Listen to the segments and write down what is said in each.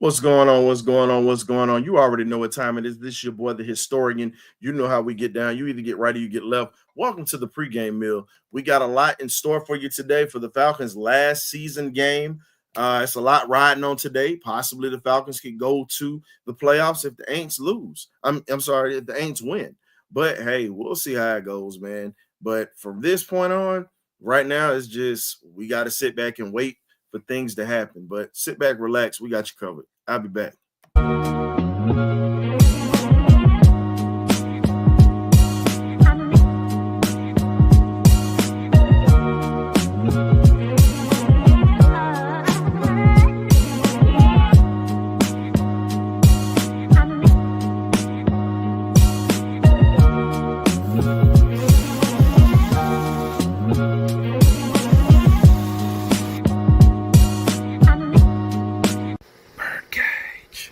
What's going on? What's going on? What's going on? You already know what time it is. This is your boy, the historian. You know how we get down. You either get right or you get left. Welcome to the pregame meal. We got a lot in store for you today for the Falcons' last season game. It's a lot riding on today. Possibly the Falcons could go to the playoffs if the Aints lose. I'm sorry, if the Aints win. But hey, we'll see how it goes, man. But from this point on, right now, it's just we got to sit back and wait for things to happen. But sit back, relax. We got you covered. I'll be back. BirdCage.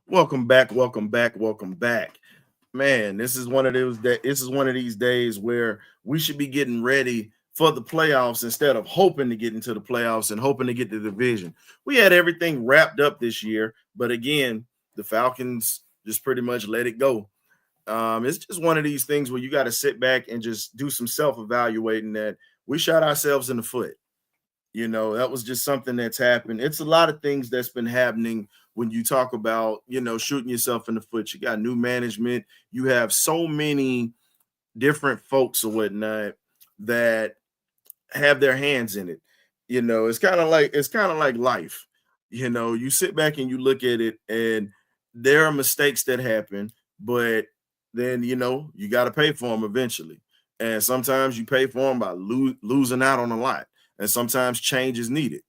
Welcome back. Welcome back. Welcome back. Man, this is one of these days where we should be getting ready for the playoffs instead of hoping to get into the playoffs and hoping to get the division. We had everything wrapped up this year, but again, the Falcons just pretty much let it go. It's just one of these things where you got to sit back and just do some self-evaluating that we shot ourselves in the foot. That was just something that's happened. It's a lot of things that's been happening when you talk about, shooting yourself in the foot. You got new management. You have so many different folks or whatnot that have their hands in it. It's kind of like life. You sit back and you look at it, and there are mistakes that happen, but then you got to pay for them eventually. And sometimes you pay for them by losing out on a lot, and sometimes change is needed.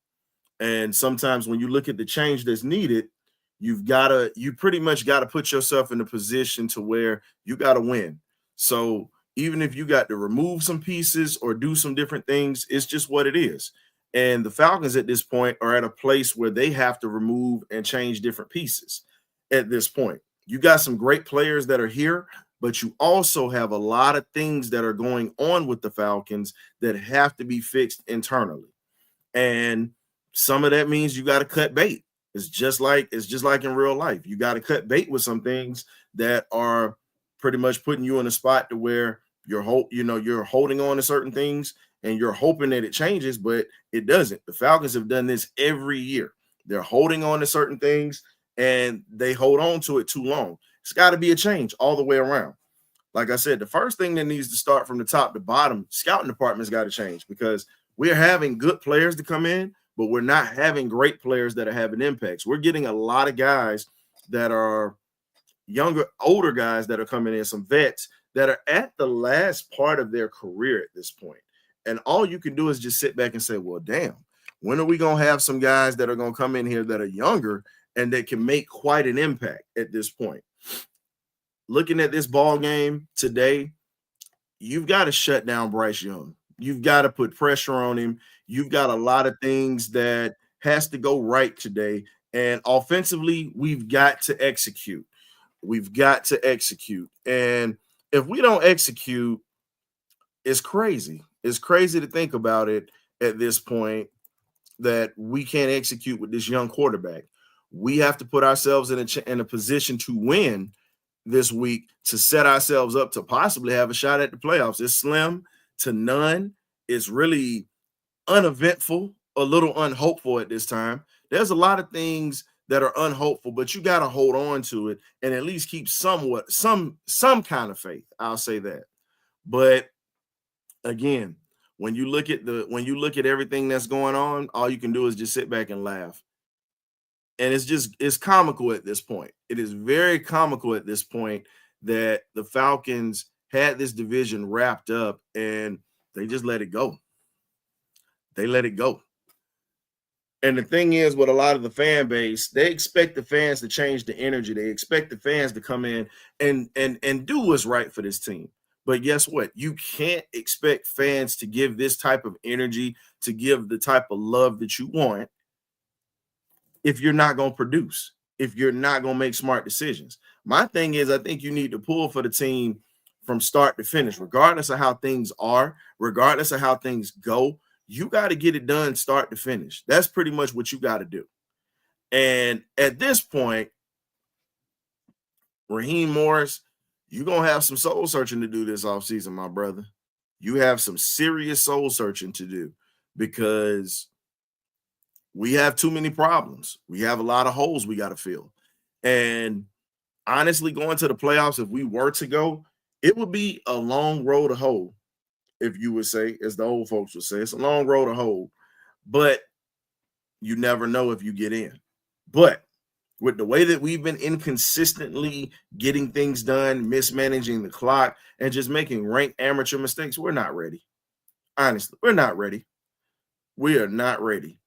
And sometimes when you look at the change that's needed, you pretty much got to put yourself in a position to where you got to win. So even if you got to remove some pieces or do some different things, it's just what it is. And the Falcons at this point are at a place where they have to remove and change different pieces at this point. You got some great players that are here, but you also have a lot of things that are going on with the Falcons that have to be fixed internally. And some of that means you got to cut bait. It's just like in real life. You got to cut bait with some things that are pretty much putting you in a spot to where you're holding on to certain things and you're hoping that it changes, but it doesn't. The Falcons have done this every year. They're holding on to certain things and they hold on to it too long. It's got to be a change all the way around. Like I said, the first thing that needs to start from the top to bottom, scouting department's got to change because we're having good players to come in, but we're not having great players that are having impacts. We're getting a lot of guys that are younger, older guys that are coming in, some vets that are at the last part of their career at this point. And all you can do is just sit back and say, well, damn, when are we going to have some guys that are going to come in here that are younger and that can make quite an impact at this point? Looking at this ball game today, you've got to shut down Bryce Young. You've got to put pressure on him. You've got a lot of things that has to go right today. And offensively, we've got to execute. We've got to execute. And if we don't execute, it's crazy. It's crazy to think about it at this point that we can't execute with this young quarterback. We have to put ourselves in a position to win this week to set ourselves up to possibly have a shot at the playoffs. It's slim to none. It's really uneventful, a little unhopeful at this time. There's a lot of things that are unhopeful, but you got to hold on to it and at least keep some kind of faith. I'll say that. But again, when you look at everything that's going on, all you can do is just sit back and laugh. And it's comical at this point. It is very comical at this point that the Falcons had this division wrapped up and they just let it go. They let it go. And the thing is, with a lot of the fan base, they expect the fans to change the energy. They expect the fans to come in and do what's right for this team. But guess what? You can't expect fans to give this type of energy, to give the type of love that you want if you're not going to produce, if you're not going to make smart decisions. My thing is, I think you need to pull for the team from start to finish, regardless of how things are, regardless of how things go. You got to get it done start to finish. That's pretty much what you got to do. And at this point, Raheem Morris, you're going to have some soul searching to do this offseason, my brother. You have some serious soul searching to do because we have too many problems. We have a lot of holes we got to fill. And honestly, going to the playoffs, if we were to go, it would be a long road to hoe, if you would say, as the old folks would say. It's a long road to hoe, but you never know if you get in. But with the way that we've been inconsistently getting things done, mismanaging the clock, and just making ranked amateur mistakes, we're not ready. Honestly, we're not ready. We are not ready.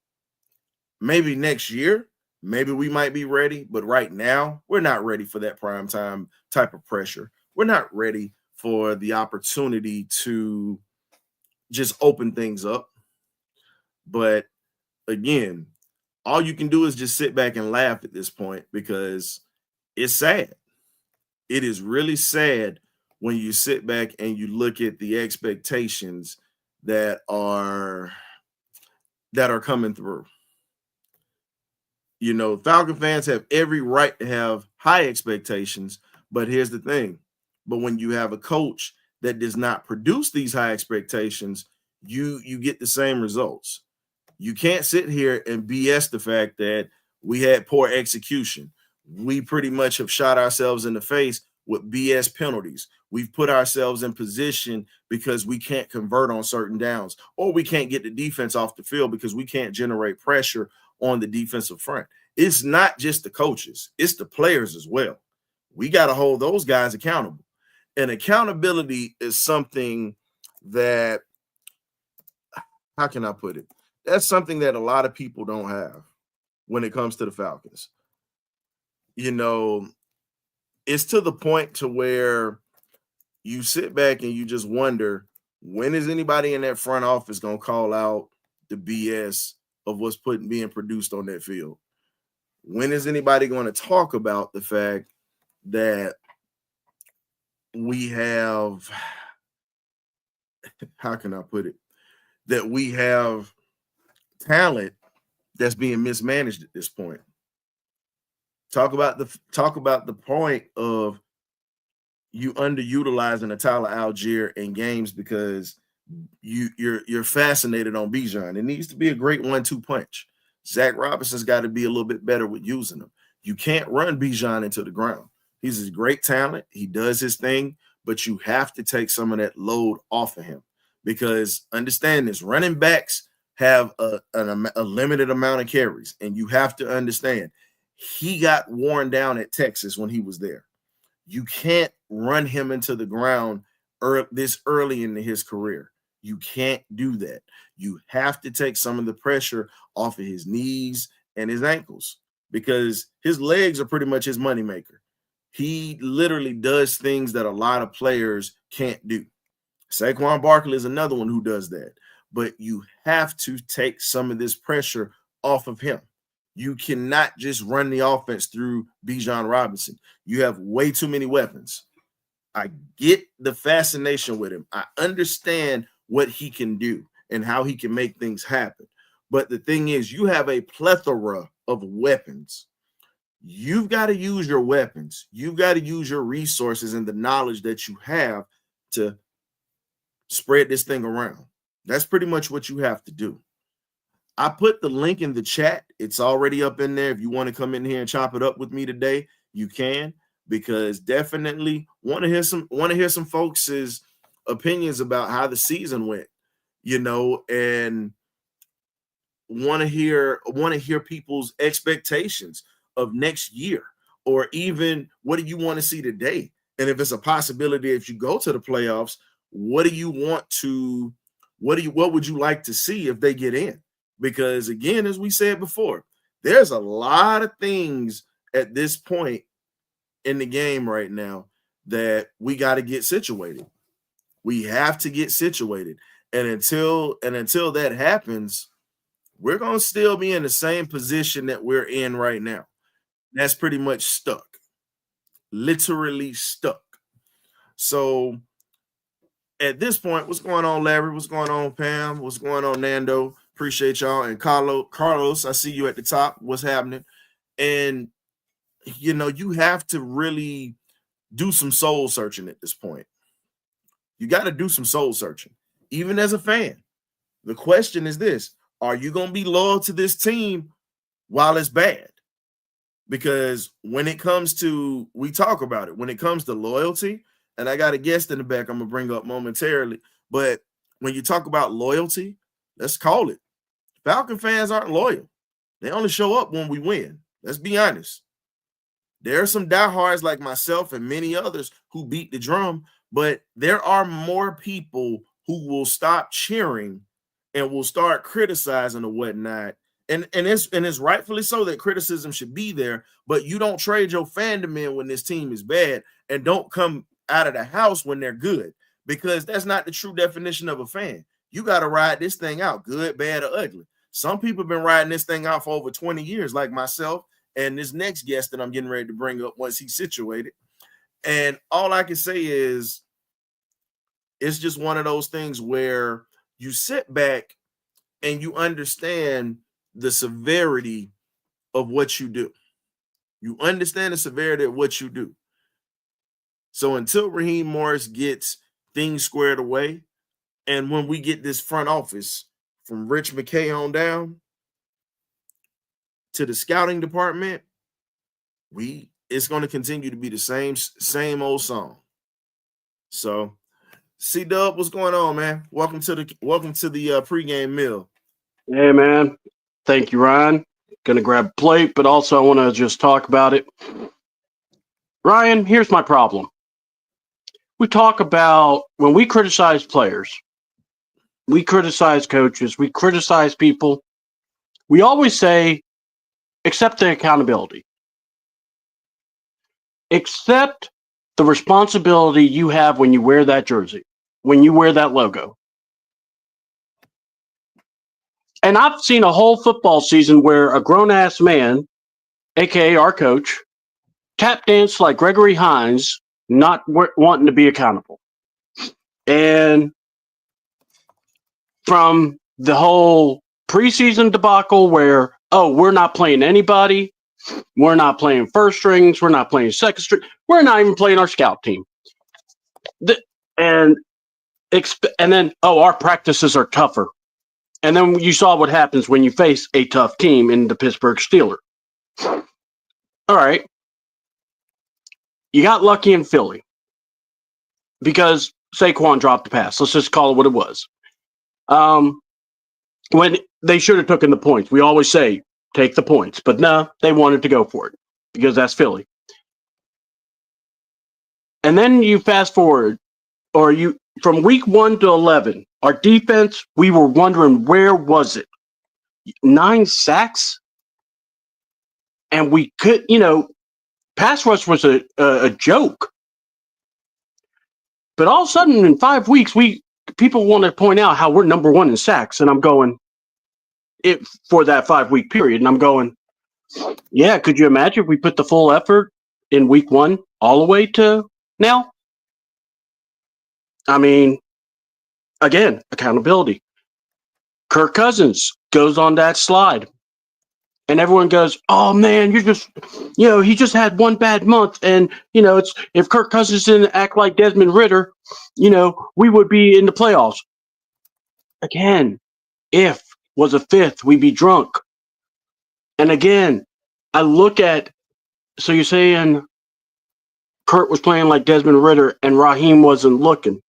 Maybe next year, maybe we might be ready, but right now, we're not ready for that prime time type of pressure. We're not ready for the opportunity to just open things up. But again, all you can do is just sit back and laugh at this point because it's sad. It is really sad when you sit back and you look at the expectations that are coming through. You know, Falcon fans have every right to have high expectations, but here's the thing. But when you have a coach that does not produce these high expectations, you get the same results. You can't sit here and BS the fact that we had poor execution. We pretty much have shot ourselves in the face with BS penalties. We've put ourselves in position because we can't convert on certain downs, or we can't get the defense off the field because we can't generate pressure on the defensive front. It's not just the coaches, it's the players as well. We got to hold those guys accountable. And accountability is something that, how can I put it? That's something that a lot of people don't have when it comes to the Falcons. You know, it's to the point to where you sit back and you just wonder, when is anybody in that front office going to call out the BS of what's being produced on that field? When is anybody going to talk about the fact that we have, how can I put it, that we have talent that's being mismanaged at this point? Talk about the point of you underutilizing a Tyler Algier in games because you're fascinated on Bijan. It needs to be a great 1-2 punch. Zach Robinson's got to be a little bit better with using them. You can't run Bijan into the ground. He's a great talent. He does his thing, but you have to take some of that load off of him because understand this, running backs have a limited amount of carries, and you have to understand he got worn down at Texas when he was there. You can't run him into the ground this early in his career. You can't do that. You have to take some of the pressure off of his knees and his ankles because his legs are pretty much his moneymaker. He literally does things that a lot of players can't do. Saquon Barkley is another one who does that. But you have to take some of this pressure off of him. You cannot just run the offense through Bijan Robinson. You have way too many weapons. I get the fascination with him. I understand what he can do and how he can make things happen. But the thing is, you have a plethora of weapons. You've got to use your weapons. You've got to use your resources and the knowledge that you have to spread this thing around. That's pretty much what you have to do. I put the link in the chat. It's already up in there. If you want to come in here and chop it up with me today, you can, because definitely want to hear some folks' opinions about how the season went, you know, and want to hear people's expectations of next year, or even what do you want to see today? And if it's a possibility, if you go to the playoffs, what would you like to see if they get in? Because again, as we said before, there's a lot of things at this point in the game right now that we got to get situated. We have to get situated. And until that happens, we're going to still be in the same position that we're in right now. That's pretty much stuck. Literally stuck. So at this point, what's going on, Larry? What's going on, Pam? What's going on, Nando? Appreciate y'all. And Carlos, I see you at the top. What's happening? And, you have to really do some soul searching at this point. You got to do some soul searching, even as a fan. The question is this: are you going to be loyal to this team while it's bad? Because when it comes to, we talk about it, when it comes to loyalty, and I got a guest in the back I'm going to bring up momentarily, but when you talk about loyalty, let's call it. Falcon fans aren't loyal. They only show up when we win. Let's be honest. There are some diehards like myself and many others who beat the drum, but there are more people who will stop cheering and will start criticizing or whatnot. And it's rightfully so that criticism should be there, but you don't trade your fandom in when this team is bad, and don't come out of the house when they're good, because that's not the true definition of a fan. You got to ride this thing out, good, bad, or ugly. Some people have been riding this thing out for over 20 years, like myself and this next guest that I'm getting ready to bring up once he's situated. And all I can say is it's just one of those things where you sit back and you understand the severity of what you do. You understand the severity of what you do. So until Raheem Morris gets things squared away, and when we get this front office from Rich McKay on down to the scouting department, it's going to continue to be the same old song. So, C-Dub, what's going on, man? Welcome to the pregame meal. Hey, man. Thank you, Ryan. Gonna grab a plate, but also I want to just talk about it. Ryan, here's my problem. We talk about when we criticize players, we criticize coaches, we criticize people. We always say, accept the accountability. Accept the responsibility you have when you wear that jersey, when you wear that logo. And I've seen a whole football season where a grown-ass man, a.k.a. our coach, tap dance like Gregory Hines, not wanting to be accountable. And from the whole preseason debacle where, we're not playing anybody, we're not playing first strings, we're not playing second string, we're not even playing our scout team. And then, our practices are tougher. And then you saw what happens when you face a tough team in the Pittsburgh Steelers. All right. You got lucky in Philly because Saquon dropped the pass. Let's just call it what it was. When they should have taken the points. We always say, take the points. But no, they wanted to go for it because that's Philly. And then you fast forward, from week 1 to 11, our defense, we were wondering, where was it? 9 sacks? And we could, pass rush was a joke. But all of a sudden, in 5 weeks, people want to point out how we're number 1 in sacks. And I'm going, for that 5-week period. And I'm going, yeah, could you imagine if we put the full effort in week 1 all the way to now? I mean, again, accountability. Kirk Cousins goes on that slide. And everyone goes, oh, man, he just had one bad month. And, if Kirk Cousins didn't act like Desmond Ridder, we would be in the playoffs. Again, if was a fifth, we'd be drunk. And again, I look at, so you're saying Kurt was playing like Desmond Ridder and Raheem wasn't looking.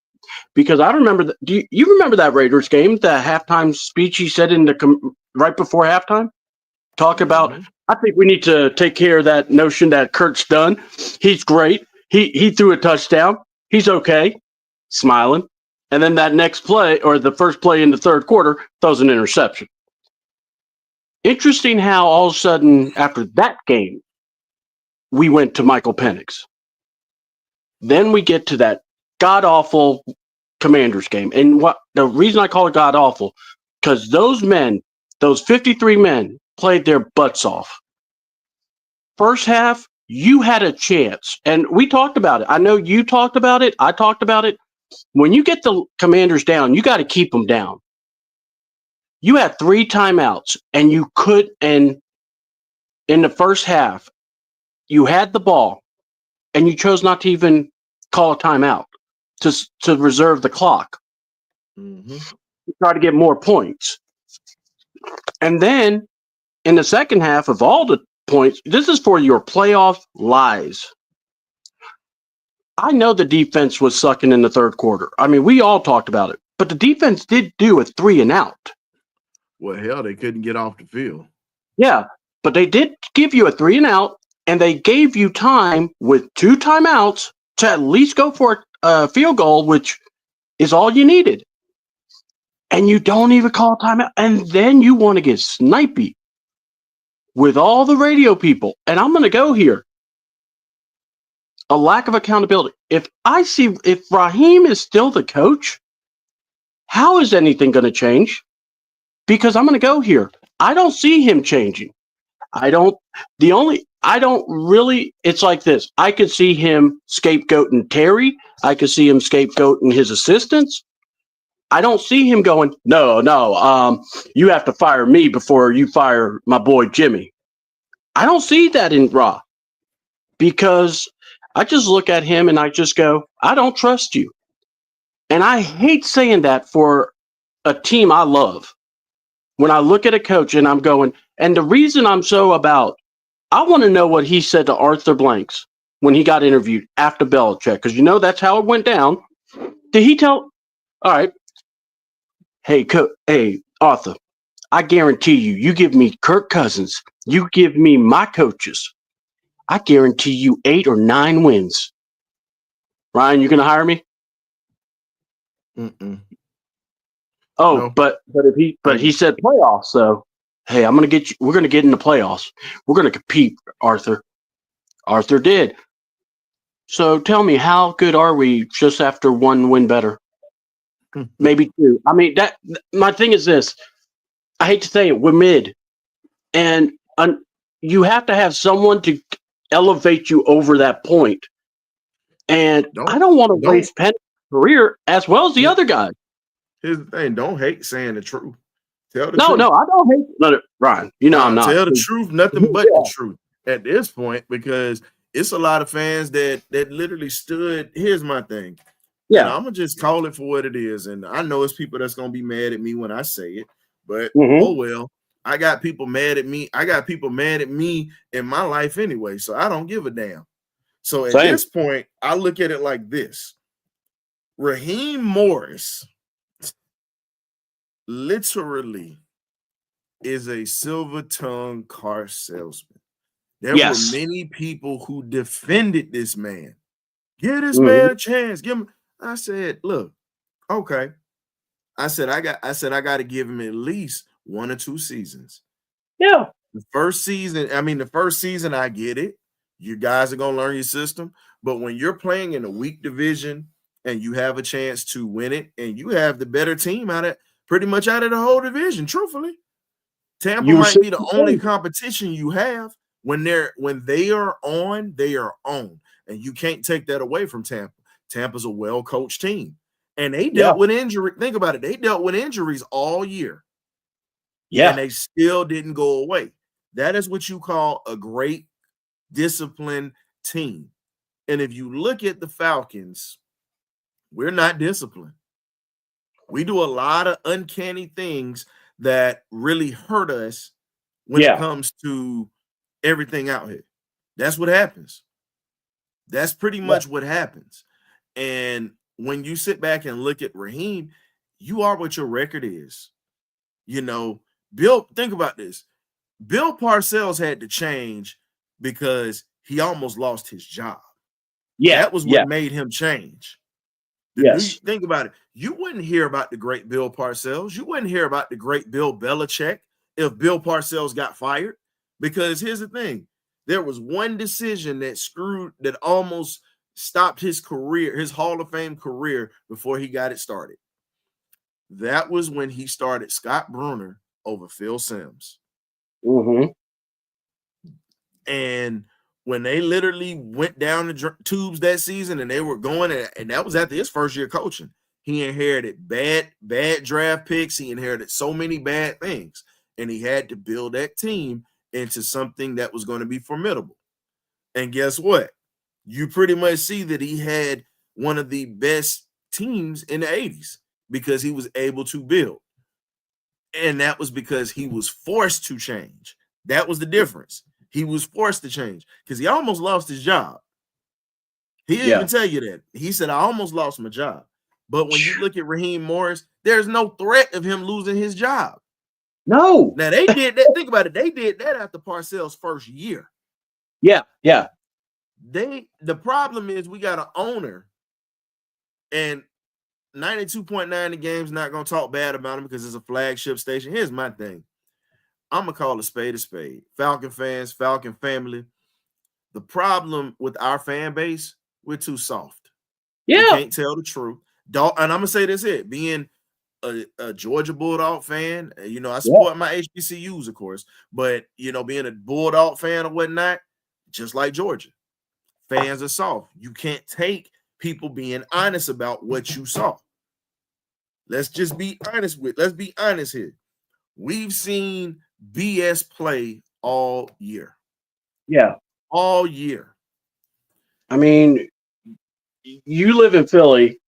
Because I remember, do you remember that Raiders game, the halftime speech he said right before halftime? Talk about, I think we need to take care of that notion that Kurt's done. He's great. He threw a touchdown. He's okay. Smiling. And then that next play, or the first play in the third quarter, throws an interception. Interesting how all of a sudden, after that game, we went to Michael Penix. Then we get to that god-awful Commanders game. And the reason I call it god-awful, because those 53 men, played their butts off. First half, you had a chance. And we talked about it. I know you talked about it. I talked about it. When you get the Commanders down, you got to keep them down. You had 3 timeouts, and you could. And in the first half, you had the ball, and you chose not to even call a timeout to reserve the clock Mm-hmm. to try to get more points. And then in the second half of all the points, this is for your playoff lies. I know the defense was sucking in the third quarter. I mean, we all talked about it, but the defense did do a 3-and-out. Well, hell, they couldn't get off the field. Yeah, but they did give you a 3-and-out, and they gave you time with 2 timeouts to at least go for a field goal, which is all you needed. And you don't even call a timeout. And then you want to get snipey with all the radio people. And I'm going to go here. A lack of accountability. If Raheem is still the coach, how is anything going to change? Because I'm going to go here. I don't see him changing. It's like this. I could see him scapegoating Terry. I could see him scapegoating his assistants. I don't see him going, no, you have to fire me before you fire my boy Jimmy. I don't see that in Ra, because I just look at him and I just go, I don't trust you. And I hate saying that for a team I love. When I look at a coach and I'm going, and the reason I'm so about, I want to know what he said to Arthur Blanks when he got interviewed after Belichick, because that's how it went down. Did he tell, all right, hey, Arthur, I guarantee you give me Kirk Cousins, you give me my coaches, I guarantee you 8 or 9 wins. Ryan, you gonna hire me? Mm-mm. Oh, No. but he said playoffs, so hey, we're gonna get in the playoffs. We're gonna compete, Arthur. Arthur did. So tell me, how good are we just after 1 win better? Maybe 2. I mean, my thing is this. I hate to say it, we're mid. And you have to have someone to elevate you over that point. And I don't want to waste Penny's career as well as the other guys. Here's the thing. Don't hate saying the truth. Tell the truth. truth. No, I don't hate Ryan. I'm not. Tell the truth, nothing but the truth at this point, because it's a lot of fans that literally stood. Here's my thing. Yeah. And I'm going to just call it for what it is. And I know it's people that's going to be mad at me when I say it, but oh well. I got people mad at me. I got people mad at me in my life anyway, so I don't give a damn. So at this point, I look at it like this. Raheem Morris literally is a silver-tongued car salesman. There were many people who defended this man. Give this man a chance. Give him. I said, look, okay. I said I got to give him at least 1 or 2 seasons. Yeah. The first season, I get it. You guys are gonna learn your system. But when you're playing in a weak division and you have a chance to win it, and you have the better team pretty much out of the whole division, truthfully. Tampa might be the only competition you have. When they are on, they are on. And you can't take that away from Tampa. Tampa's a well-coached team. And they dealt with injury. Think about it. They dealt with injuries all year. Yeah. And they still didn't go away. That is what you call a great disciplined team. And if you look at the Falcons, we're not disciplined. We do a lot of uncanny things that really hurt us when it comes to everything out here. That's what happens. That's pretty much what happens. And when you sit back and look at Raheem, you are what your record is. Bill, think about this. Bill Parcells had to change because he almost lost his job. Yeah. That was what made him change. Think about it. You wouldn't hear about the great Bill Parcells. You wouldn't hear about the great Bill Belichick if Bill Parcells got fired. Because here's the thing. There was one decision that almost stopped his career, his Hall of Fame career, before he got it started. That was when he started Scott Brunner over Phil Simms. And when they literally went down the tubes that season and they were going, and that was after his first year coaching, he inherited bad draft picks. He inherited so many bad things, and he had to build that team into something that was going to be formidable. And guess what? You pretty much see that he had one of the best teams in the 80s because he was able to build. And that was because he was forced to change. That was the difference. He was forced to change because he almost lost his job. He didn't even tell you that. He said, I almost lost my job. But when you look at Raheem Morris, there's no threat of him losing his job. No. Now, they did that. Think about it. They did that after Parcells' first year. Yeah. The problem is we got an owner, and 92.9 the game's not going to talk bad about him because it's a flagship station. Here's my thing. I'm going to call a spade a spade. Falcon fans, Falcon family. The problem with our fan base, we're too soft. Yeah. We can't tell the truth. And I'm going to say this here. Being a Georgia Bulldog fan, I support my HBCUs, of course. But, being a Bulldog fan or whatnot, just like Georgia, fans are soft. You can't take people being honest about what you saw. Let's be honest here. We've seen BS play all year. Yeah. All year. I mean, you live in Philly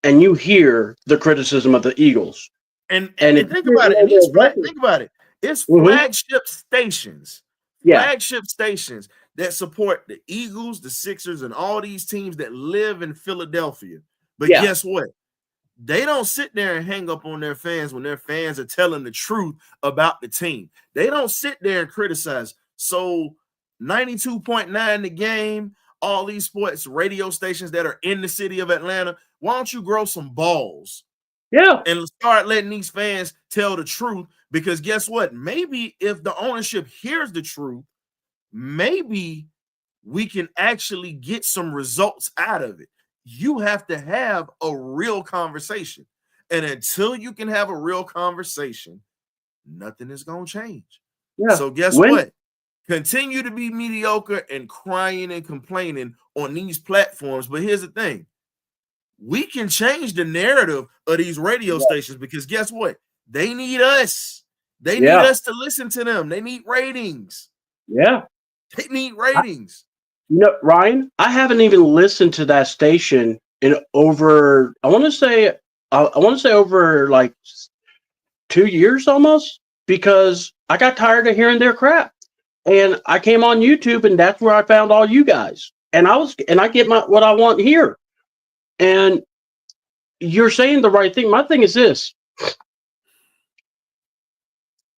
and you hear the criticism of the Eagles. And think about it. Think about it. It's flagship stations. Yeah. Flagship stations that support the Eagles, the Sixers, and all these teams that live in Philadelphia. But guess what? They don't sit there and hang up on their fans when their fans are telling the truth about the team. They don't sit there and criticize. So 92.9 the game, all these sports radio stations that are in the city of Atlanta, why don't you grow some balls? Yeah. And start letting these fans tell the truth? Because guess what? Maybe if the ownership hears the truth, maybe we can actually get some results out of it. You have to have a real conversation. And until you can have a real conversation, nothing is going to change. Yeah. So guess what? Continue to be mediocre and crying and complaining on these platforms. But here's the thing. We can change the narrative of these radio stations because guess what? They need us. They need us to listen to them. They need ratings. Yeah. They need ratings. Ryan, I haven't even listened to that station in over, I want to say over like 2 years almost, because I got tired of hearing their crap. And I came on YouTube and that's where I found all you guys. And I get what I want here. And you're saying the right thing. My thing is this.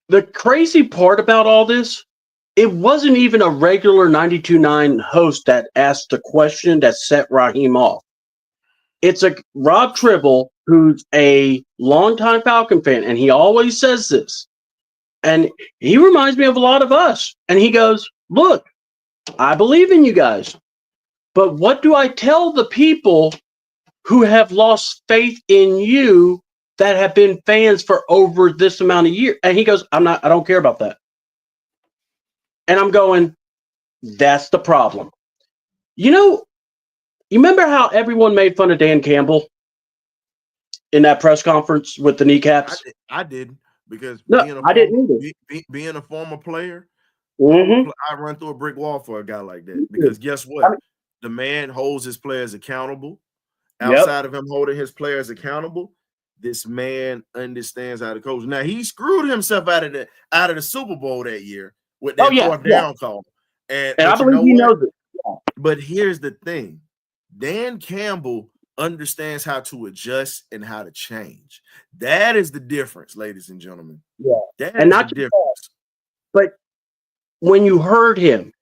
The crazy part about all this, it wasn't even a regular 92.9 host that asked the question that set Raheem off. It's a Rob Tribble, who's a longtime Falcon fan, and he always says this. And he reminds me of a lot of us. And he goes, look, I believe in you guys. But what do I tell the people who have lost faith in you that have been fans for over this amount of years? And he goes, I don't care about that. And I'm going, that's the problem. You remember how everyone made fun of Dan Campbell in that press conference with the kneecaps? I did because I didn't either. Being a former player, Mm-hmm. I run through a brick wall for a guy like that because guess what? The man holds his players accountable. Outside of him holding his players accountable, this man understands how to coach. Now he screwed himself out of the Super Bowl that year with that fourth down call. And I believe he knows it. Yeah. But here's the thing. Dan Campbell understands how to adjust and how to change. That is the difference, ladies and gentlemen. Yeah. That is the difference. But when you heard him,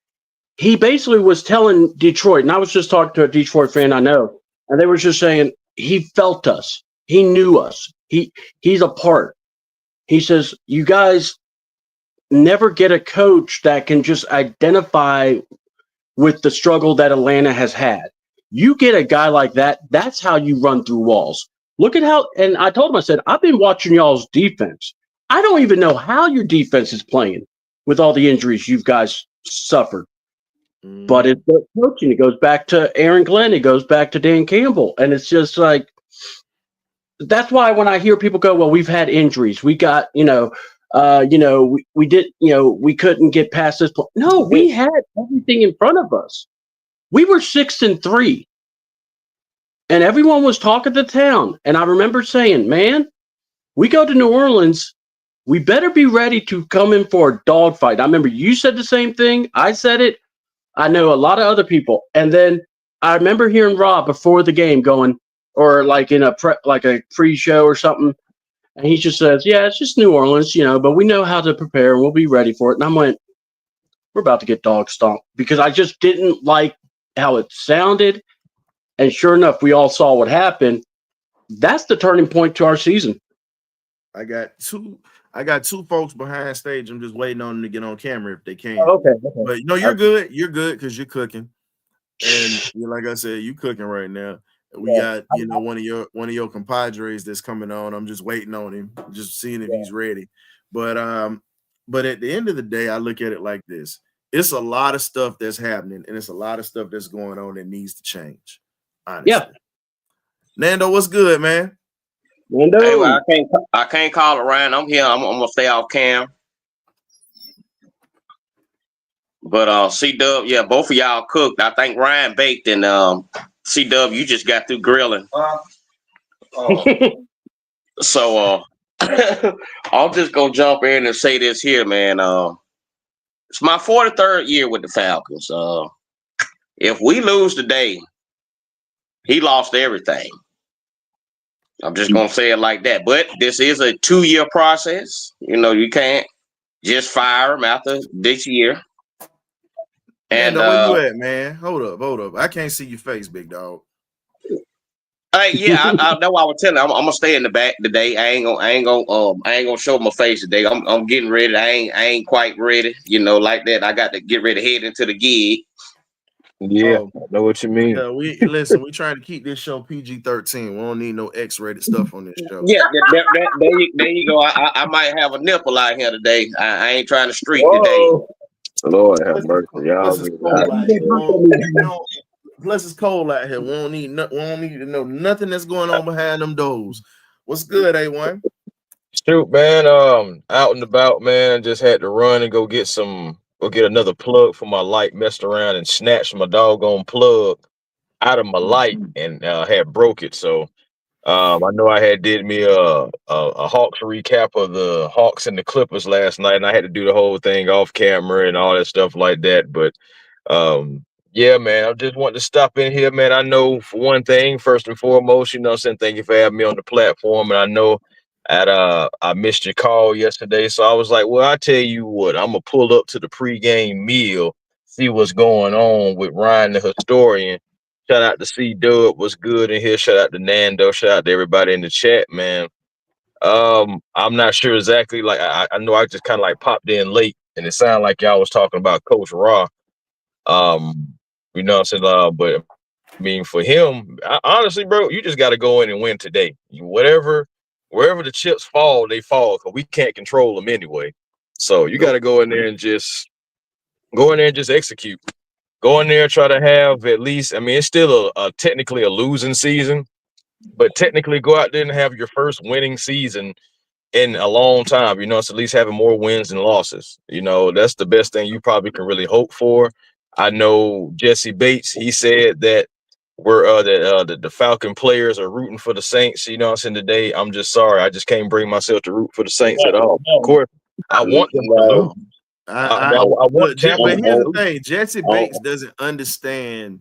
he basically was telling Detroit, and I was just talking to a Detroit fan I know, and they were just saying he felt us. He knew us. He's a part. He says, you guys never get a coach that can just identify with the struggle that Atlanta has had. You get a guy like that, that's how you run through walls. Look at how, and I told him, I said, I've been watching y'all's defense. I don't even know how your defense is playing with all the injuries you guys suffered. But it's the coaching. It goes back to Aaron Glenn. It goes back to Dan Campbell. And it's just like, that's why when I hear people go, well, we've had injuries. We got, we did, we couldn't get past this point. No, we had everything in front of us. We were 6-3, and everyone was talking to town. And I remember saying, man, we go to New Orleans, we better be ready to come in for a dogfight. I remember you said the same thing. I said it. I know a lot of other people. And then I remember hearing Rob before the game going, or like in a pre-show or something. And he just says, yeah, it's just New Orleans, but we know how to prepare and we'll be ready for it. And I went, we're about to get dog stomped, because I just didn't like how it sounded. And sure enough, we all saw what happened. That's the turning point to our season. I got two folks behind stage. I'm just waiting on them to get on camera if they can. Oh, okay. But you're good. You're good because you're cooking. And like I said, you cooking right now. We got one of your compadres that's coming on. I'm just waiting on him, just seeing if he's ready. But at the end of the day, I look at it like this: it's a lot of stuff that's happening, and it's a lot of stuff that's going on that needs to change. Honestly. Yeah. Nando, what's good, man? Nando. Hey, well, I can't call it, Ryan. I'm here. I'm gonna stay off cam. But C-Dub, yeah, both of y'all cooked. I think Ryan baked, and C-Dub, you just got through grilling. So I'll just go jump in and say this here, man. It's my 43rd year with the Falcons. If we lose today, he lost everything. I'm just gonna say it like that. But this is a 2-year process. You can't just fire him after this year. And where you at, man? Hold up. I can't see your face, big dog. Hey, yeah, I know what I was telling you. I'm gonna stay in the back today. I ain't gonna show my face today. I'm getting ready. I ain't quite ready, like that. I got to get ready to head into the gig. Yeah, I know what you mean. Yeah, we trying to keep this show PG-13. We don't need no X-rated stuff on this show. Yeah, there you go. I might have a nipple out here today. I ain't trying to streak today. Lord have mercy, y'all. Plus, it's cold out here. We don't need to know nothing that's going on behind them doors. What's good, A1? Shoot, man. Out and about, man. Just had to run and go get another plug for my light. Messed around and snatched my doggone plug out of my light and had broke it. So I know I had did me a Hawks recap of the Hawks and the Clippers last night, and I had to do the whole thing off camera and all that stuff like that. But yeah, man, I just wanted to stop in here, man. I know for one thing, first and foremost, saying thank you for having me on the platform. And I know I missed your call yesterday. So I was like, well, I tell you what, I'm going to pull up to the pregame meal, see what's going on with Ryan the historian. Shout out to C-Dub, what's good in here. Shout out to Nando. Shout out to everybody in the chat, man. I'm not sure exactly. Like I know I just kind of like popped in late, and it sounded like y'all was talking about Coach Raw. What I'm saying? But I mean, for him, honestly, bro, you just got to go in and win today. Wherever the chips fall, they fall, because we can't control them anyway. So you got to go in there and just execute. Go in there, try to have at least. I mean, it's still technically a losing season, but technically go out there and have your first winning season in a long time. It's at least having more wins than losses. That's the best thing you probably can really hope for. I know Jesse Bates, he said that the Falcon players are rooting for the Saints. Today, I'm just sorry. I just can't bring myself to root for the Saints at all. Of course, I want them to lose. I want but here's the thing: Jesse Bates doesn't understand.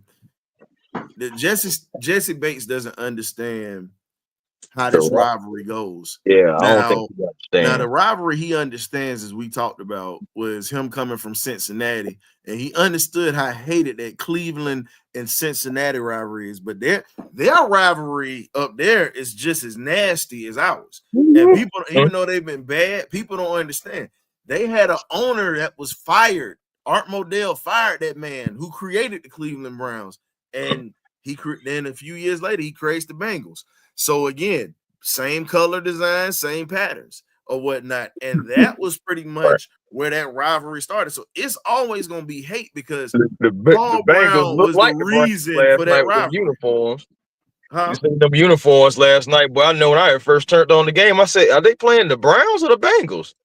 Jesse Bates doesn't understand how this rivalry goes. Yeah, I don't think he understands. Now, the rivalry he understands, as we talked about, was him coming from Cincinnati, and he understood how hated that Cleveland and Cincinnati rivalry is. But their rivalry up there is just as nasty as ours. And people, even though they've been bad, people don't understand. They had an owner that was fired. Art Modell fired that man who created the Cleveland Browns, and then a few years later he creates the Bengals. So again, same color design, same patterns or whatnot. And that was pretty much where that rivalry started. So it's always going to be hate because the Bengals was like the reason for that rivalry. Uniforms. You seen them uniforms last night, but I know when I first turned on the game, I said, are they playing the Browns or the Bengals?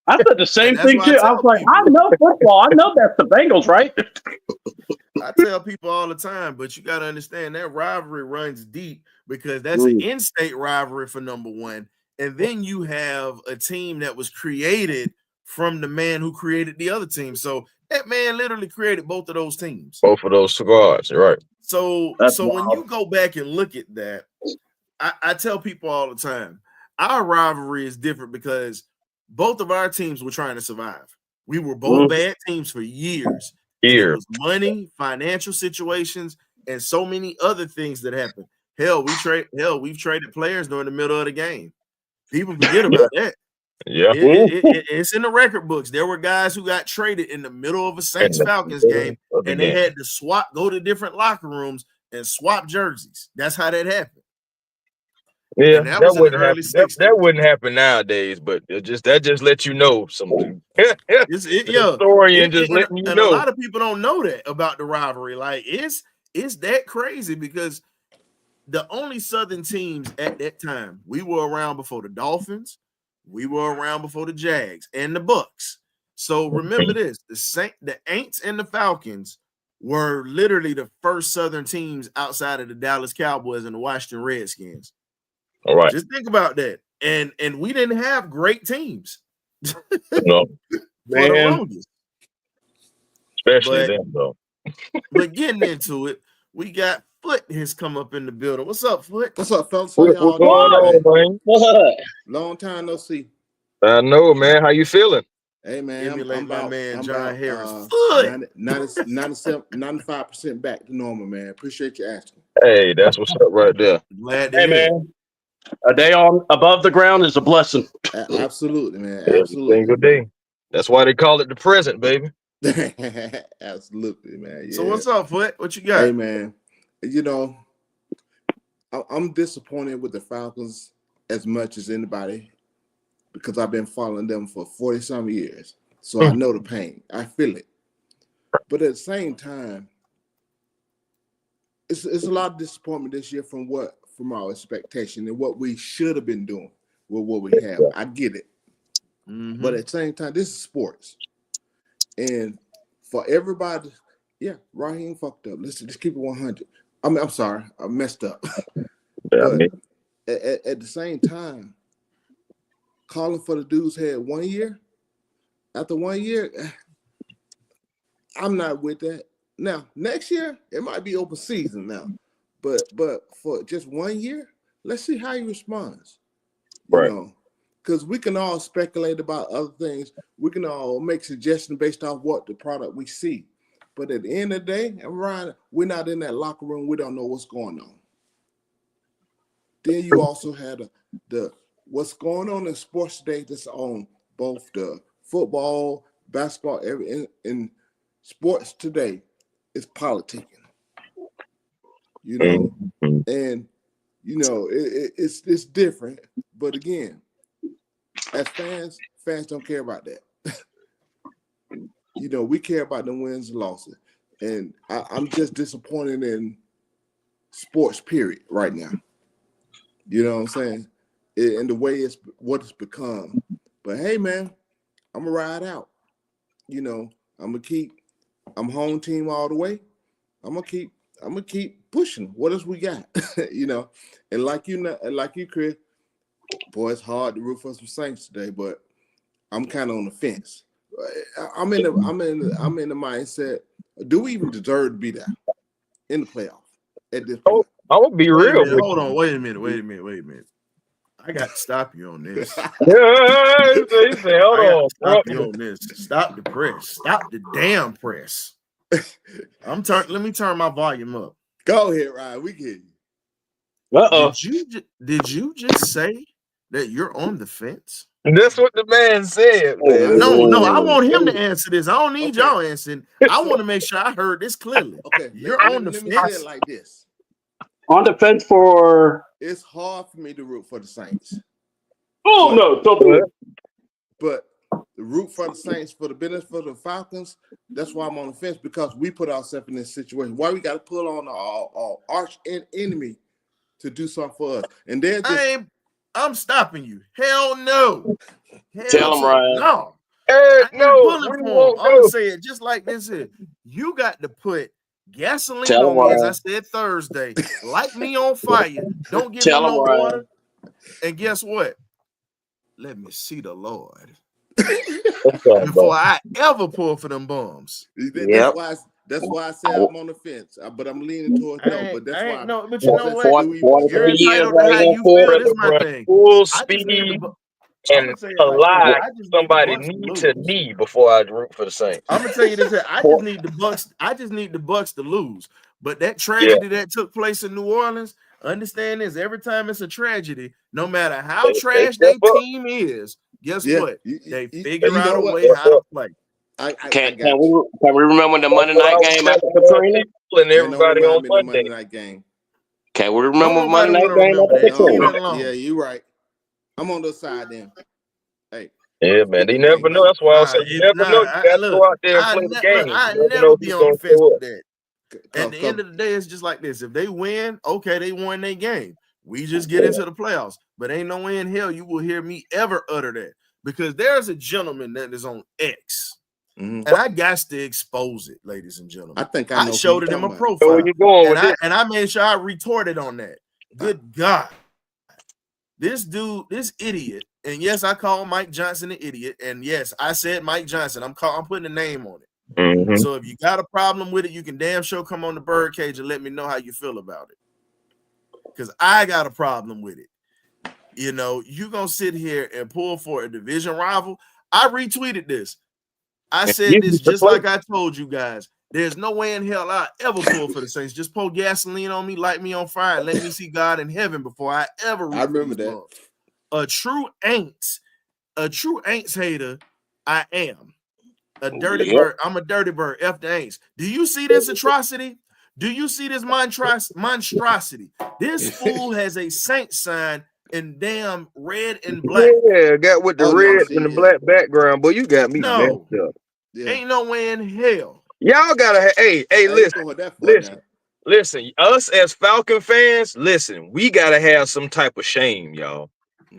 I said the same that's thing why I too. I tell was like, people. I know football. I know that's the Bengals, right? I tell people all the time, but you got to understand that rivalry runs deep because that's an in-state rivalry for number one. And then you have a team that was created from the man who created the other team. So that man literally created both of those teams. Both of those squads, right? So That's when wild. you go back and look at that, I tell people all the time, our rivalry is different because both of our teams were trying to survive. We were both bad teams for years. And it was money, financial situations, and so many other things that happened. Hell, we've traded players during the middle of the game. People forget about that. Yeah. It's in the record books. There were guys who got traded in the middle of a Saints Falcons game, and they had to go to different locker rooms and swap jerseys. That's how that happened. Yeah, and that was in the early 60s. That wouldn't happen nowadays, but that just lets you know something. Story and just letting you know. And a lot of people don't know that about the rivalry. Like it's that crazy because the only Southern teams at that time, we were around before the Dolphins, we were around before the Jags and the Bucks. So remember this: the Aints and the Falcons were literally the first Southern teams outside of the Dallas Cowboys and the Washington Redskins. All right. Just think about that. And we didn't have great teams. No. For the longest. Especially them, though. But getting into it, we got Foot has come up in the building. What's up, Foot? What's up, fellas? What's going on, man? What? Long time no see. I know, man. How you feeling? Hey, man. Emulate my man, John Harris. 95% back to normal, man. Appreciate you asking. Hey, that's what's up right there. Glad to Hey, hear. man. A day on above the ground is a blessing. Absolutely, man. Every Absolutely. single day. That's why they call it the present, baby. Absolutely, man. Yeah. So what's up, Foot? What you got? Hey, man. You know, I'm disappointed with the Falcons as much as anybody because I've been following them for 40-some years. So I know the pain. I feel it. But at the same time, it's a lot of disappointment this year from our expectation and what we should have been doing with what we have. I get it. Mm-hmm. But at the same time, this is sports. And for everybody, Raheem fucked up. Let's just keep it 100. I'm sorry. I messed up. But at the same time, calling for the dudes had 1 year. After 1 year, I'm not with that. Now, next year, it might be open season now. But for just 1 year, let's see how he responds. You know, because we can all speculate about other things. We can all make suggestions based off what the product we see. But at the end of the day, Ryan, we're not in that locker room. We don't know what's going on. Then you also had the what's going on in sports today that's on both the football, basketball, in sports today is politicking. You know, and you know it's different. But again, as fans don't care about that. You know, we care about the wins and losses, and I'm just disappointed in sports. Period. Right now, you know what I'm saying, and the way what it's become. But hey, man, I'm gonna ride out. You know, I'm home team all the way. I'm gonna keep pushing. What else we got? You know, and like you, Chris, boy, it's hard to root for some Saints today, but I'm kind of on the fence. I'm in the mindset. Do we even deserve to be there in the playoff at this point? I will be real. Hold on. Wait a minute. I got to stop you on this. Hold on. Stop you on this. Stop the press. Stop the damn press. Let me turn my volume up. Go ahead, Ryan. We get you. Uh-oh. Did you just say that you're on the fence? That's what the man said, man. No, I want him to answer this. I don't need y'all answering. I want to make sure I heard this clearly. Okay, you're on the fence. Let me say it like this. On the fence for... It's hard for me to root for the Saints. Oh, no. Don't do it. But the root for the Saints, for the business, for the Falcons, that's why I'm on the fence, because we put ourselves in this situation. Why we got to pull on our arch enemy to do something for us? And they're just... I'm stopping you. Hell no. Tell him, Ryan. No. I ain't No, pulling we for him. won't I'm gonna go. say it just like this here. You got to put gasoline Tell on him, me, as I Ryan. said Thursday. Light me on fire. Don't give me Tell him, no Ryan. water. And guess what? Let me see the Lord before I ever pull for them bums. Yep. That's why I say I'm on the fence, but I'm leaning towards no. But that's I why. ain't no, but you know That's what? do we? 43 You're years entitled to how right you for feel. it. This Rather is my run thing. full I just need speed to. I'm and gonna tell you like this. collide I just need the somebody Bucks to knee to lose. knee before I root for the Saints. I'm gonna tell you this. I just need the Bucks. I just need the Bucks to lose. But that tragedy that took place in New Orleans, understand this: every time it's a tragedy, no matter how They trash step their up. team is, guess Yeah, what? They you figure out know a what? way Step how to up. play. I Can got we you. can we remember the That's Monday what I night was game after telling Katrina? people and Man, don't everybody on remind me of the Monday. Monday night game. Can we Don't remember the nobody Monday want night to game remember after that. Leave Katrina? that alone. Yeah, you're right. I'm on the side then. Hey, Yeah, man. They 50 never man know. game. That's why I say you never know. You got to go Look. out there and play the game. I You never know never be who's on the going to fence show with up. that. At Cause, the cause, end of the day, it's just like this. If they win, okay, they won their game. We just get into the playoffs. But ain't no way in hell you will hear me ever utter that. Because there's a gentleman that is on X. mhm. And I got to expose it, ladies and gentlemen. I think I I know who showed you it in talking my about. So where profile. you going with this? And I made sure I retorted on that. Good God. This dude, this idiot, and yes, I call Mike Johnson an idiot. And yes, I said Mike Johnson. I'm putting a name on it. Mm-hmm. So if you got a problem with it, you can damn sure come on the BirdCage and let me know how you feel about it. Because I got a problem with it. You know, you gonna sit here and pull for a division rival. I retweeted this. I said this just like I told you guys. There's no way in hell I ever pull for the Saints. Just pour gasoline on me, light me on fire, and let me see God in heaven before I ever root I for remember these that. bums. A true Aints hater, I am. A dirty Yep. bird. I'm a dirty bird. F the Aints. Do you see this atrocity? Do you see this monstrosity? This fool has a Saint sign in damn red and black. Yeah, got with the Oh no, red see, and the yeah, black background. Boy, you got me messed No, up. yeah. ain't no way in hell. Y'all gotta hey, I ain't listen, going that far now. listen. Us as Falcon fans, listen, we gotta have some type of shame, y'all.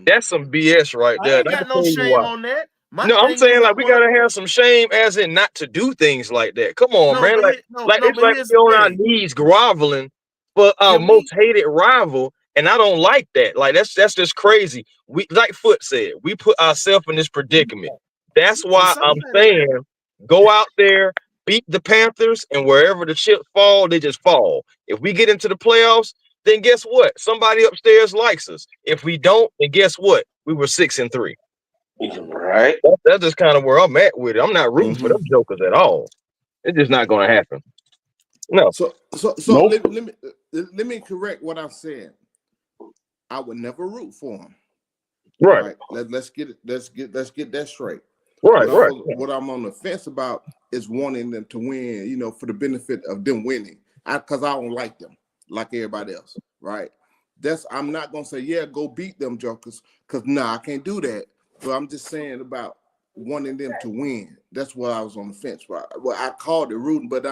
That's some BS right I there. ain't And I can got no tell you shame why. on that. My No, I'm thing is, saying I like we want gotta have some shame as in not to do things like that. Come on, no, man. but Like it's but like here's we the on our thing. knees groveling for our Can we? most hated rival. And I don't like that. Like that's just crazy. We like Foot said, we put ourselves in this predicament. That's And why I'm somebody, saying go out there, beat the Panthers, and wherever the chips fall, they just fall. If we get into the playoffs, then guess what? Somebody upstairs likes us. If we don't, then guess what? We were 6-3. Right. That's just kind of where I'm at with it. I'm not rooting for them jokers at all. It's just not going to happen. No. So Nope. let me correct what I'm saying. I would never root for him. Right. Right. Let's get that straight. Right. What I'm on the fence about is wanting them to win, you know, for the benefit of them winning. Because I don't like them like everybody else. Right. I'm not gonna say, yeah, go beat them jokers, because I can't do that. But I'm just saying about wanting them to win. That's what I was on the fence about. Well, I called it rooting, but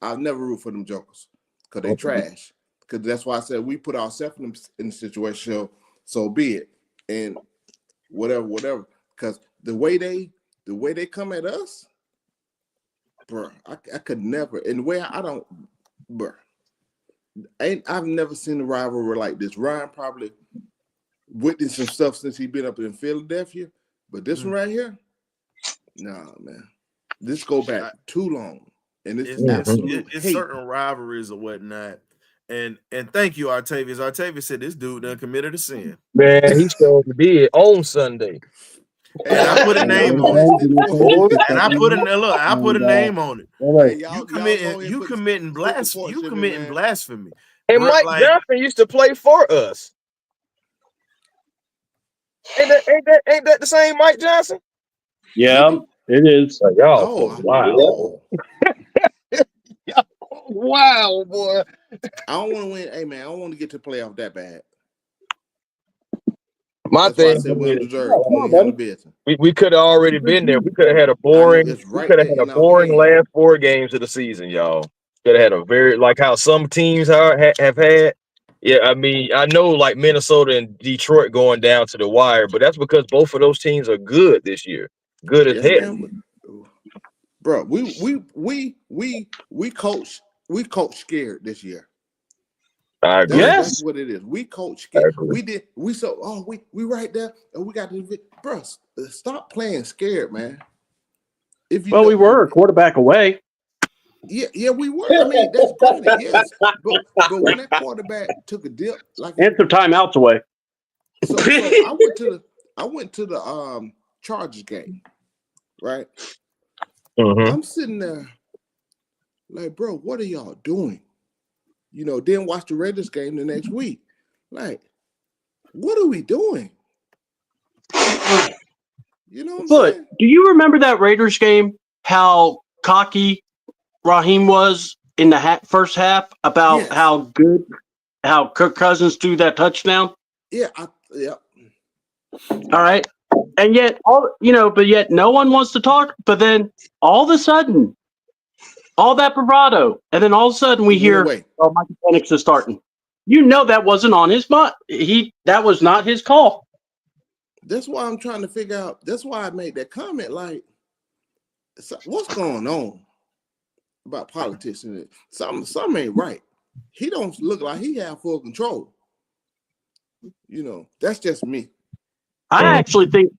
I'll never root for them jokers because they trash. Because that's why I said we put ourselves in the situation, so be it. And whatever. Because the way they come at us, bro, I could never. And the way I don't, bro, I've never seen a rivalry like this. Ryan probably witnessed some stuff since he's been up in Philadelphia, but this one right here, nah, man, this go back too long, and it's absolute it's hate. certain rivalries or whatnot. And thank you, Artavius. Artavius said this dude done committed a sin. Man, he showed did on Sunday. And I put a name on it. And I put a name on it. Hey, You y'all go ahead committing you committing blasphemy. And Mike Like, Johnson used to play for us. Ain't that the same Mike Johnson? Yeah, it is. Like, y'all Oh, wow. Wow, boy. I don't want to win. Hey, man, I don't want to get to the playoff that bad. My That's why I thing said we don't is, deserve. We handle business. we could have already been there. We could have had a I know boring. it's We right could have there had in a our boring hand. last 4 games of the season, y'all. Could have had a very like how some teams have had. Yeah, I mean, I know like Minnesota and Detroit going down to the wire, but that's because both of those teams are good this year. good as Yes, hell. man. Bro, we coach scared this year. I agree. Yes. That's what it is. We coach I scared. agree. We right there and we got the bro. Stop playing scared, man. If you Well, know, we were a quarterback away. yeah, we were. I mean, that's granted, yes. But when that quarterback took a dip, like And some timeouts away. so I went to the Chargers game, right? Mhm. I'm sitting there like, bro, what are y'all doing? You know, then watch the Raiders game the next week. Like, what are we doing? You know what I'm But saying? do you remember that Raiders game? How cocky Raheem was in the first half about Yes. how Kirk Cousins threw that touchdown. Yeah, All right, and yet but yet no one wants to talk. But then all of a sudden, all that bravado, and then all of a sudden we It went hear, away. "Oh, Michael Penix is starting." You know that wasn't on his mind. That was not his call. That's why I'm trying to figure out. That's why I made that comment. Like, what's going on about politics? And something ain't right. He don't look like he have full control. You know, that's just me. I actually think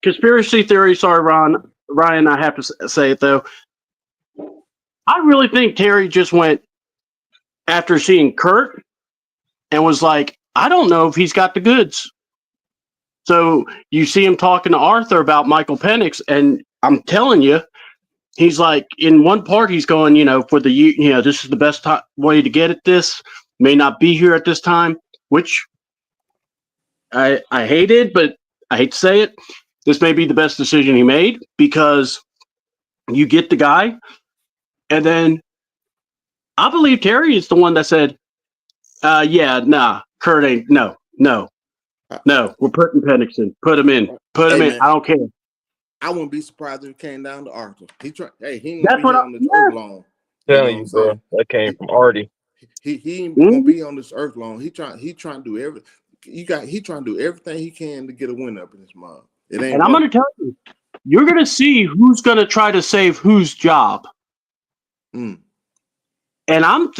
conspiracy theory. Sorry, Ryan, I have to say it though. I really think Terry just went after seeing Kurt and was like, I don't know if he's got the goods. So you see him talking to Arthur about Michael Penix, and I'm telling you, he's like, in one part, he's going, this is the best way to get at this. May not be here at this time, which I hated, but I hate to say it. This may be the best decision he made because you get the guy. And then I believe Terry is the one that said, Kurt ain't, no, we're putting Penix in. Put him in. Put him in. Man, I don't care. I wouldn't be surprised if it came down to Arthur. He ain't gonna That's be what here on this earth long. Telling you, bro. That came from Artie. He ain't gonna be on this earth long. He trying to do he trying to do everything he can to get a win up in this month. It ain't. And I'm gonna tell you, you're gonna see who's gonna try to save whose job. Mm. And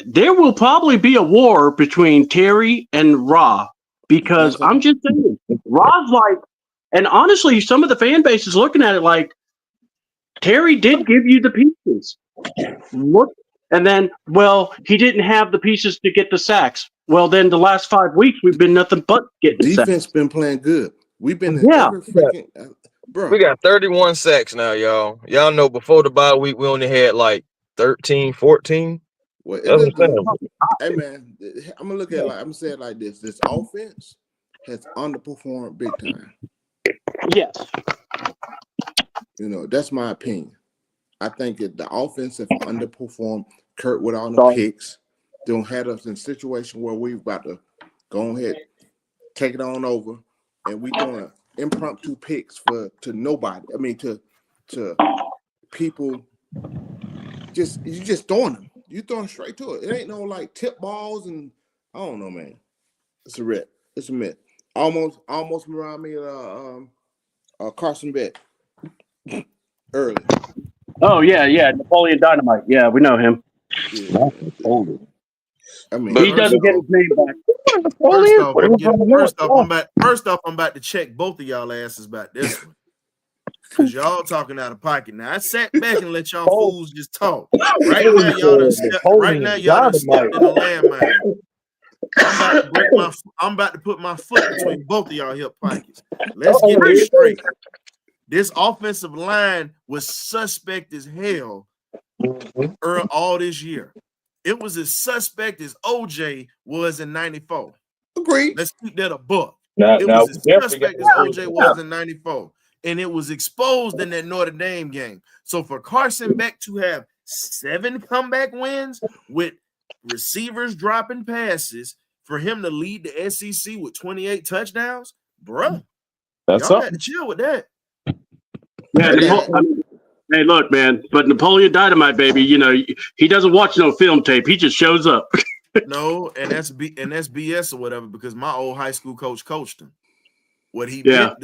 there will probably be a war between Terry and Ra because I'm just saying, Ra's like, and honestly, some of the fan base is looking at it like Terry did give you the pieces. Look, and then, he didn't have the pieces to get the sacks. Well, then the last 5 weeks we've been nothing but getting defense sacks. been playing good. We've been in every freaking bro. We got 31 sacks now, y'all. Y'all know before the bye week we only had like 13, 14. Well, hey man, I'm gonna look at it I'm gonna say it like this: this offense has underperformed big time. Yes. You know, that's my opinion. I think that the offense have underperformed. Kurt with all the picks, don't have us in a situation where we about to go ahead, take it on over, and we doing impromptu picks to nobody. I mean, to people. You just throwing them. You throwing straight to it. It ain't no like tip balls and I don't know, man. It's a rip. It's a myth. Almost remind me of Carson Beck early. Oh yeah, Napoleon Dynamite. Yeah, we know him. Yeah. I mean, he doesn't get his name back. First off, I'm about to check both of y'all asses about this one. Because y'all talking out of pocket. Now I sat back and let y'all fools just talk. Right now, y'all done stepped in the landmine. I'm about to put my foot between both of y'all hip pockets. Let's get this straight. This offensive line was suspect as hell all this year. It was as suspect as OJ was in 94. Agreed. Let's keep that a buck. It was as suspect as OJ was in 94. And it was exposed in that Notre Dame game. So for Carson Beck to have 7 comeback wins with receivers dropping passes, for him to lead the SEC with 28 touchdowns, bro, y'all had to chill with that. Yeah, hey, look, man, but Napoleon Dynamite, baby, he doesn't watch no film tape. He just shows up. No, and that's BS or whatever because my old high school coach coached him. What he Yeah.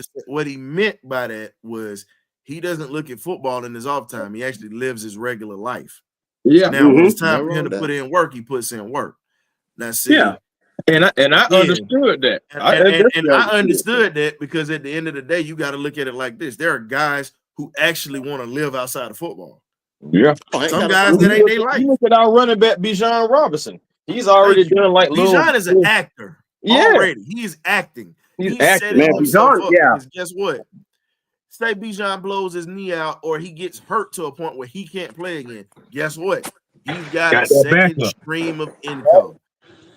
meant by that was he doesn't look at football in his off time. He actually lives his regular life. Yeah. Now, when it's Nothing time for him wrong to with put that. in work, he puts in work. Now, see, Yeah. And I Yeah. understood that. and definitely I understood that because at the end of the day, you got to look at it like this. There are guys who actually want to live outside of football. Yeah. Oh, ain't Some got a guys problem. that ain't their life. You look at our running back, Bijan Robinson. He's already Thank you. done like little. Bijan is an actor Yeah. already. He's acting. He's He's acting. setting Man, himself Bijan, up. yeah. Because guess what? Say Bijan blows his knee out or he gets hurt to a point where he can't play again. Guess what? He's got a Got that second backup. stream of income.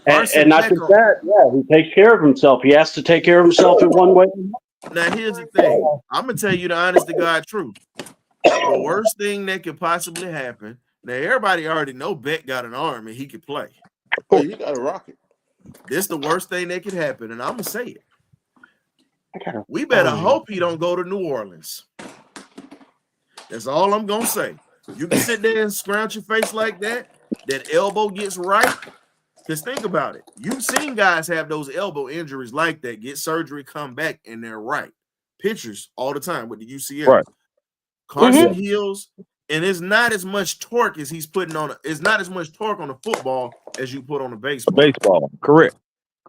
And not just that, yeah, he takes care of himself. He has to take care of himself in one way. Now, here's the thing. I'm going to tell you the honest to God truth. The worst thing that could possibly happen. Now, everybody already know Beck got an arm and he could play. Oh, you got a rocket. This the worst thing that could happen, and I'm going to say it. We better hope he don't go to New Orleans. That's all I'm going to say. You can sit there and scrounge your face like that. That elbow gets right. Because think about it. You've seen guys have those elbow injuries like that, get surgery, come back, and they're right. Pictures all the time with the UCL. Right. Carson heals, and it's not as much torque as he's putting on. It's not as much torque on the football as you put on the baseball. Baseball. Correct.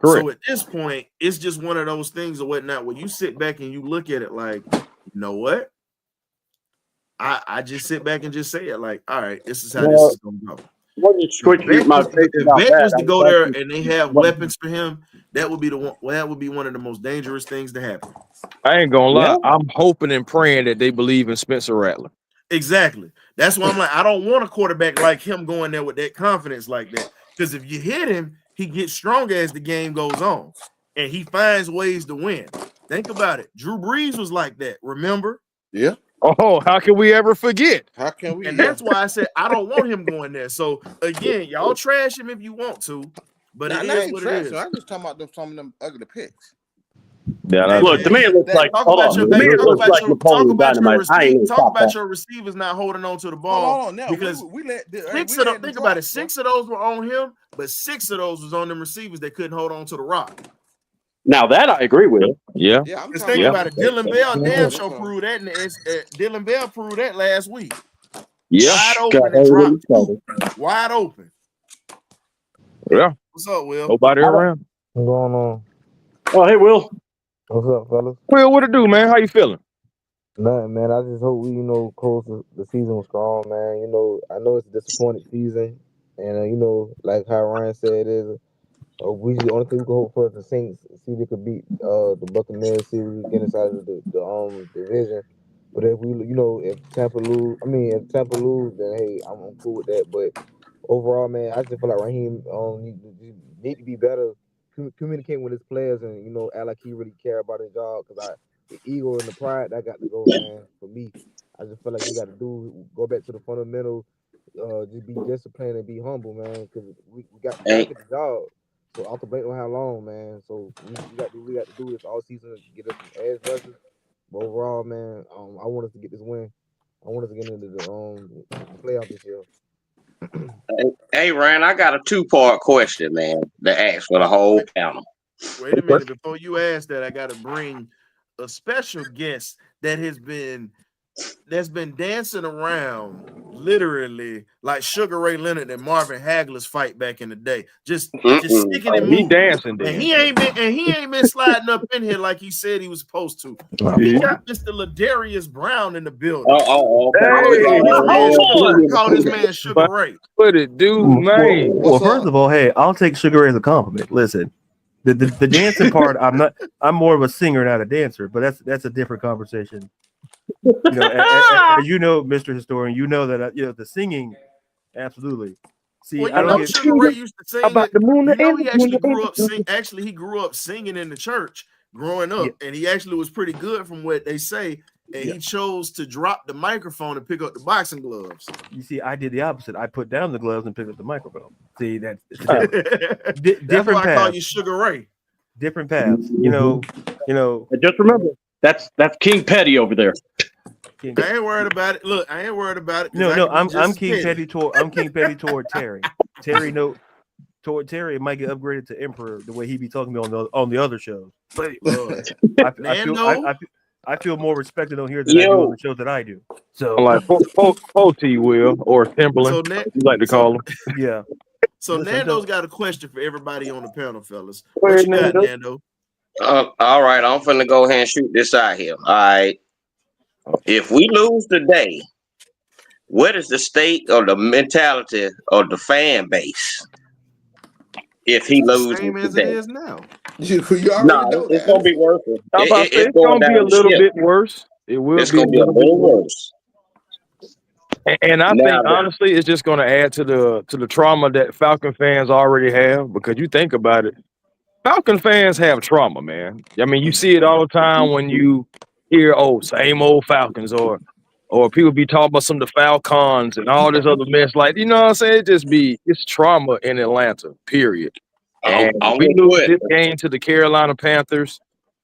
So at this point, it's just one of those things or whatnot where you sit back and you look at it like, you know what? I just sit back and just say it like, all right, this is how this is going to go. If Beck was to go there and they have weapons for him, that would be the one. Well, that would be one of the most dangerous things to happen. I ain't gonna lie. I'm hoping and praying that they believe in Spencer Rattler. Exactly. That's why I'm like, I don't want a quarterback like him going there with that confidence like that. Because if you hit him, he gets stronger as the game goes on, and he finds ways to win. Think about it. Drew Brees was like that. Remember? Yeah. Oh, how can we ever forget? How can we? And that's why I said I don't want him going there. So again, y'all trash him if you want to, but it is what it is. I'm just talking about some of them ugly picks. Yeah, Look, the man looks like Napoleon Dynamite. Talk about your receivers not holding on to the ball. Hold on now. Because think about it. 6 of those were on him, but 6 of those was on them receivers that couldn't hold on to the rock. Now that I agree with. Yeah. Just think about it. Dylan Bell damn sure proved that. Dylan Bell proved that last week. Yeah. Wide open and dropped. Wide open. Yeah. What's up, Will? Nobody around. What's going on? Oh, hey, Will. What's up, fellas? Will, what it do, man? How you feeling? Nothing, man. I just hope we, close the season strong, man. I know it's a disappointed season, and like how Ryan said, it is. The only thing we can hope for is the Saints. See if they could beat the Buccaneers. See if we can get inside of the division. But if if Tampa lose, then hey, I'm cool with that. But overall, man, I just feel like Raheem need to be better communicating with his players and act like he really care about his job. Because the ego and the pride that got to go, man. For me, I just feel like you got to go back to the fundamentals. Just be disciplined and be humble, man. Because we got to get the job. So Uncle Blake don't have long, man. So we got to do this all season to get us some edge rushes. But overall, man, I want us to get this win. I want us to get into the playoff this year. Hey, Ryan, I got a 2-part question, man, to ask for the whole panel. Wait a minute. Before you ask that, I got to bring a special guest that's been dancing around literally like Sugar Ray Leonard and Marvin Hagler's fight back in the day. Just sticking and moving. He dancing, and he ain't been sliding up in here like he said he was supposed to. He got Mr. Ladarius Brown in the building. Call this man Sugar Ray. What it do, man? Well, first of all, hey, I'll take Sugar Ray as a compliment. Listen, the dancing part, I'm more of a singer, not a dancer, but that's a different conversation. As you know, Mr. Historian, you know that the singing, absolutely. See, well, Sugar Ray used to sing about the moon. He actually grew up singing in the church growing up, and he actually was pretty good from what they say. And he chose to drop the microphone and pick up the boxing gloves. You see, I did the opposite. I put down the gloves and picked up the microphone. See, that's different. That's why I call you Sugar Ray. Different paths. Just remember, that's King Petty over there. I ain't worried about it. Look, I ain't worried about it. No, I'm King Petty toward Terry. Terry toward Terry, it might get upgraded to Emperor the way he be talking to me on the other shows. But Lord. I feel more respected on here than I do on the shows that I do. So I'm like T Will or Timberland, So Nan- you like to call him. yeah. So Listen, Nando's got a question for everybody on the panel, fellas. Go What ahead, you got, Nando. Nando? All right, I'm finna go ahead and shoot this out here. All right. If we lose today, what is the state or the mentality of the fan base if he loses Same as it today? is now. You already No, know it's that. gonna be worse. I'm about to say It's it's going gonna be a down the little ship. bit worse. It will It's be gonna be a little worse. And I Now, think honestly, it's just going to add to the trauma that Falcon fans already have. Because you think about it, Falcon fans have trauma, man. I mean, you see it all the time when you hear, "Oh, same old Falcons," or people be talking about some of the Falcons and all this other mess. Like, you know what I'm saying? It's trauma in Atlanta. Period. And I'm we with lose you. this game to the Carolina Panthers.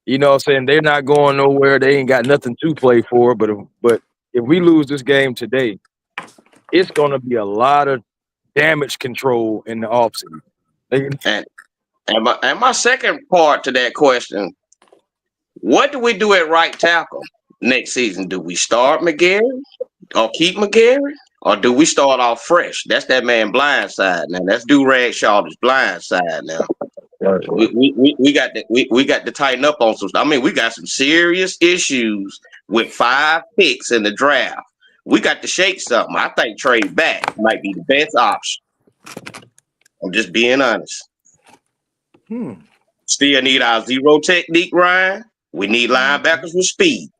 You know what I'm saying? They're not going nowhere. They ain't got nothing to play for. But if we lose this game today, it's going to be a lot of damage control in the offseason. And my second part to that question: what do we do at right tackle next season? Do we start McGarry or keep McGarry, or do we start off fresh? That's that man Blindside now. That's Durag Shawty's Blindside now. We got to tighten up on some stuff. I mean, we got some serious issues with 5 picks in the draft. We got to shake something. I think trade back might be the best option. I'm just being honest. Still need our zero technique, Ryan. We need linebackers with speed.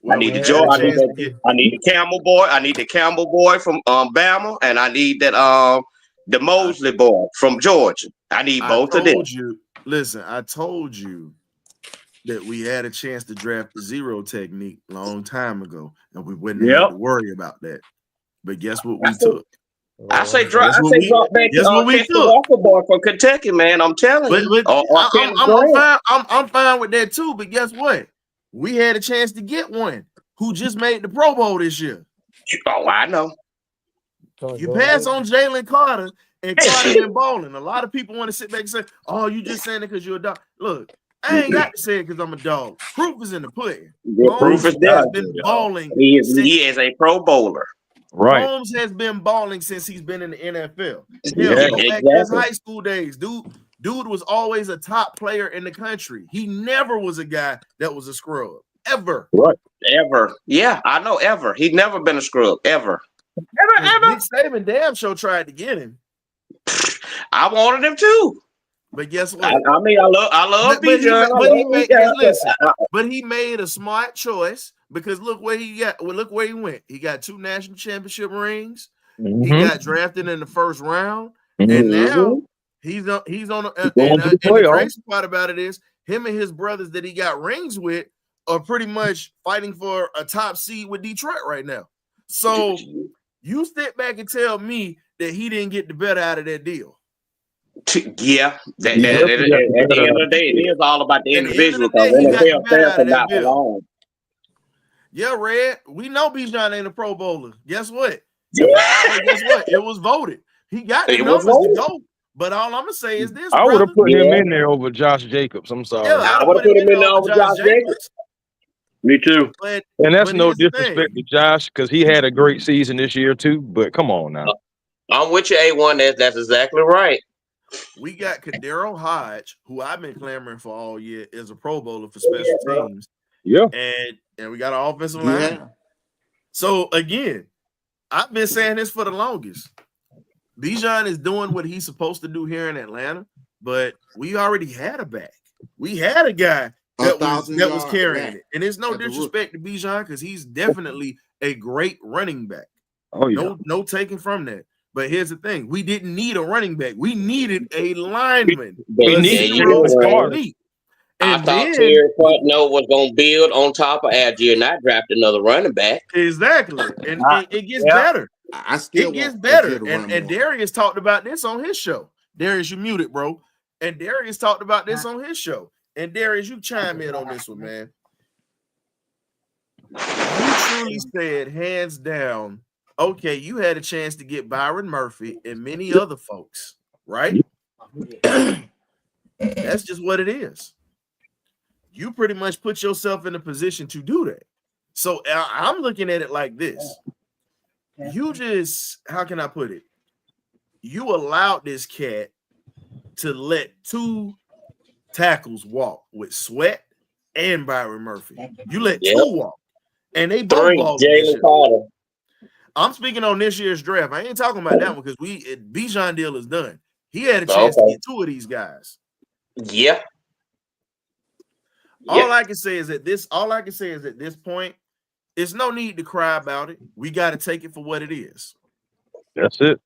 Well, I need we the had a Joe. I chance to get. need the Campbell boy. I need the Campbell boy from Bama, and I need that the Mosley boy from Georgia. I need I both of them. told you. Listen, I told you that we had a chance to draft the zero technique a long time ago, and we wouldn't have to worry about that. But guess what we took? I say drop Guess what back Guess what we Kester took? Walker boy from Kentucky, man. I'm telling you. I'm fine with that too. But guess what? We had a chance to get one who just made the Pro Bowl this year. Oh, I know. You pass on Jalen Carter, and Carter been balling. A lot of people want to sit back and say, "Oh, you just saying it because you're a dog." Look, I ain't got to say it because I'm a dog. Proof is in the pudding. The proof is there. Has been balling. He is a Pro Bowler. Right. Holmes has been balling since he's been in the NFL. Yeah, Go back to his high school days. Dude was always a top player in the country. He never was a guy that was a scrub. Ever. Right. Ever. Yeah, I know ever. He's never been a scrub. Ever. Ever. Nick Saban damn sure tried to get him. I wanted him too. But guess what? I mean, I love Bijan. But he made a smart choice because look where he got. Well, look where he went. He got 2 national championship rings. Mm-hmm. He got drafted in the first round, and now he's on. And the crazy part about it is him and his brothers that he got rings with are pretty much fighting for a top seed with Detroit right now. So you step back and tell me that he didn't get the better out of that deal. Yeah, at the end of the day, it is all about the individual. Yeah, Red. We know Bijan ain't a Pro Bowler. Guess what? Guess what? It was voted. He got the numbers to go. But all I'm gonna say is this: I would have put him in there over Josh Jacobs. I'm sorry. Yeah, I would have put him in there over Josh Jacobs. Me too. And that's no disrespect to Josh because he had a great season this year too. But come on now. I'm with you, A1. That's exactly right. We got Kadero Hodge, who I've been clamoring for all year, is a Pro Bowler for special teams. Yeah. And we got an offensive line. Yeah. So again, I've been saying this for the longest. Bijan is doing what he's supposed to do here in Atlanta, but we already had a back. We had a guy that was carrying it. And it's no disrespect to Bijan because he's definitely a great running back. Oh, yeah. No taking from that. But here's the thing: we didn't need a running back. We needed a lineman. I thought Terry Putnell was going to build on top of Algier, not draft another running back. Exactly, and it gets better. It gets better. And Darius talked about this on his show. Darius, you muted, bro. And Darius talked about this on his show. And Darius, you chime in on this one, man. You truly said, hands down, okay, you had a chance to get Byron Murphy and many other folks, right? That's just what it is. You pretty much put yourself in a position to do that. So I'm looking at it like this. You just, how can I put it? You allowed this cat to let 2 tackles walk with Sweat and Byron Murphy. You let 2 walk, and they both 3, balled Jalen Carter. I'm speaking on this year's draft. I ain't talking about that one because Bijan deal is done. He had a chance to get 2 of these guys. Yeah. All I can say is at this point, there's no need to cry about it. We got to take it for what it is. That's it.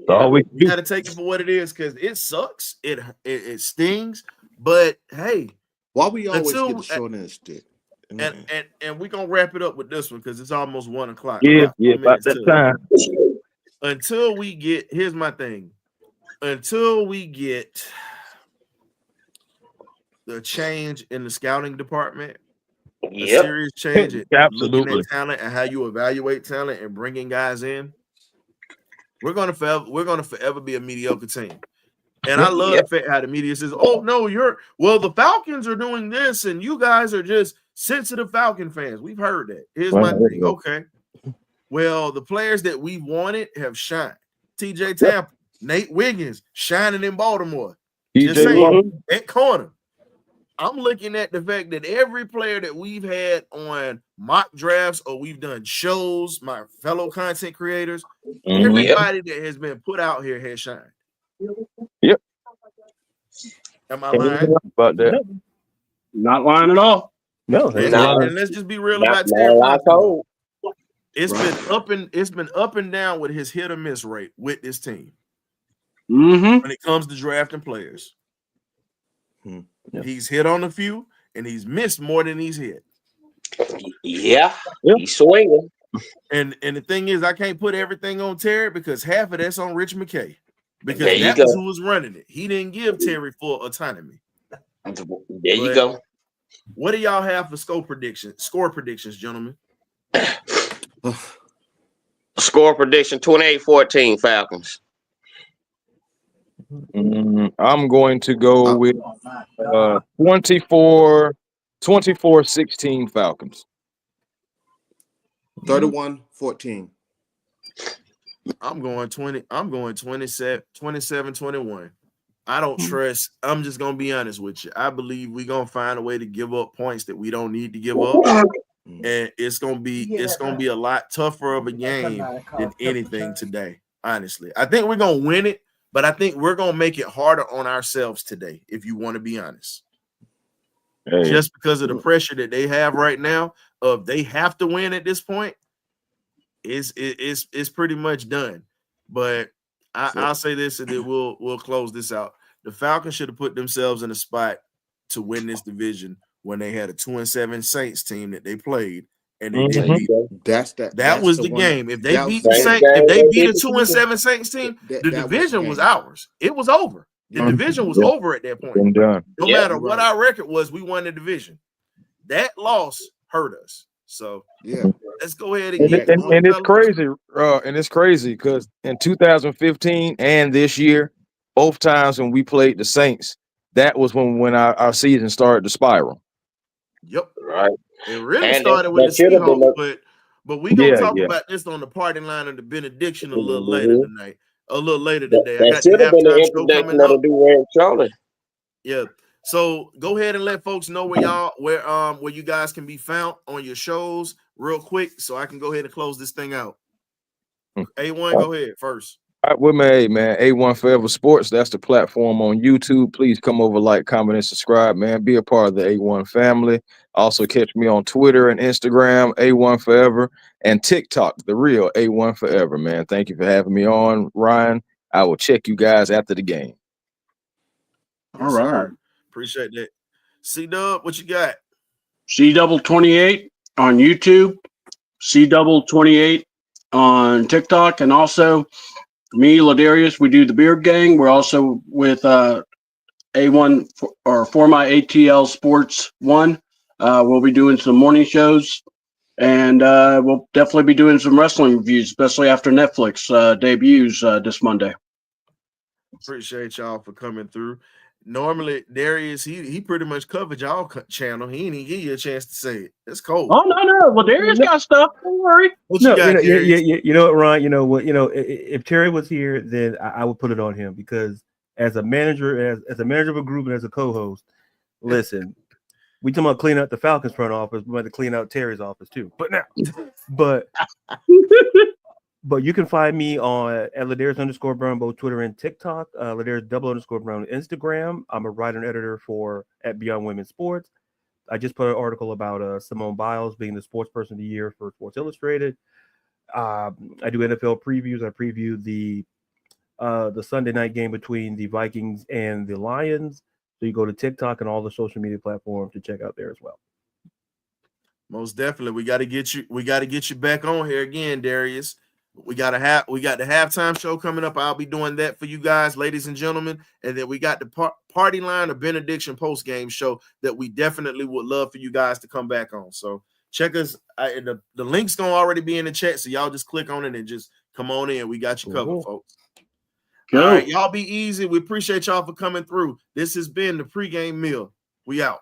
All we got to take it for what it is because it sucks. It stings. But hey, why we always get the short end of the stick? And we're gonna wrap it up with this one because it's almost 1 o'clock. Yeah, about that time. Until we get, here's my thing. Until we get the change in the scouting department, a serious change in looking at talent and how you evaluate talent and bringing guys in, we're gonna forever be a mediocre team. And I love the fact how the media says, "Oh no, the Falcons are doing this, and you guys are just sensitive Falcon fans." We've heard that. Here's my thing. Okay, well, the players that we wanted have shined. TJ Tampa, Nate Wiggins, shining in Baltimore. Just saying, at corner. I'm looking at the fact that every player that we've had on mock drafts or we've done shows, my fellow content creators, everybody that has been put out here has shined. Yep. Am I lying about that? Not lying at all. No. And let's just be real about Terry. It's been up and down with his hit or miss rate with this team. When it comes to drafting players. He's hit on a few and he's missed more than he's hit. He's swinging. And the thing is, I can't put everything on Terry because half of that's on Rich McKay. Because There that was who was running it. He didn't give Terry full autonomy. There you go. What do y'all have for score predictions, gentlemen? Score prediction 28-14 Falcons. I'm going to go with 24-16 Falcons. 31-14. I'm going 27-21. I don't trust. I'm just gonna be honest with you. I believe we're gonna find a way to give up points that we don't need to give up. And it's gonna be a lot tougher of a game than anything today. Honestly, I think we're gonna win it, but I think we're gonna make it harder on ourselves today. If you want to be honest, just because of the pressure that they have right now, of they have to win at this point, it's pretty much done. But I'll say this, and then we'll close this out. The Falcons should have put themselves in a spot to win this division when they had a 2-7 Saints team that they played, and they didn't beat them. That was the game. If they beat the Saints, if they beat a 2-7 Saints team, the division was ours. It was over. The division was over at that point. No matter what our record was, we won the division. That loss hurt us. So let's go ahead and get and it's crazy. And it's crazy because in 2015 and this year, both times when we played the Saints, that was when our season started to spiral. Yep. Right. It really started with the Seahawks, but we gonna talk about this on the party line of the benediction a little later tonight. A little later today. I got the halftime show coming up. Yeah. So go ahead and let folks know where you guys can be found on your shows real quick, so I can go ahead and close this thing out. A1, go ahead first. All right, with me, man. A1 Forever Sports. That's the platform on YouTube. Please come over, like, comment, and subscribe, man. Be a part of the A1 family. Also catch me on Twitter and Instagram, A1 Forever, and TikTok, the real A1 Forever, man. Thank you for having me on, Ryan. I will check you guys after the game. All right. Appreciate that. C-Dub, what you got? C-double-28 on YouTube, C-double-28 on TikTok, and also me, Ladarius, we do the Beard Gang. We're also with A1 for my ATL Sports 1. We'll be doing some morning shows, and we'll definitely be doing some wrestling reviews, especially after Netflix debuts this Monday. Appreciate y'all for coming through. Normally, Darius, he pretty much covered y'all channel. He didn't even give you a chance to say it. That's cold. Oh no. Well, Darius got stuff. Don't worry. What you got, Darius? You know what, Ron? You know what? You know, if Terry was here, then I would put it on him because as a manager, as a manager of a group and as a co-host, listen, we talking about cleaning out the Falcons front office. We want to clean out Terry's office too. But you can find me on at Ladarius_Brown, both Twitter and TikTok. Ladarius_Brown on Instagram. I'm a writer and editor at Beyond Women's Sports. I just put an article about Simone Biles being the sports person of the year for Sports Illustrated. I do NFL previews. I preview the Sunday night game between the Vikings and the Lions. So you go to TikTok and all the social media platforms to check out there as well. Most definitely, we got to get you back on here again, Darius. We got the halftime show coming up. I'll be doing that for you guys, ladies and gentlemen. And then we got the party line or benediction post-game show that we definitely would love for you guys to come back on. So check us. The link's going to already be in the chat. So y'all just click on it and just come on in. We got you covered, folks. All right, y'all be easy. We appreciate y'all for coming through. This has been the pregame meal. We out.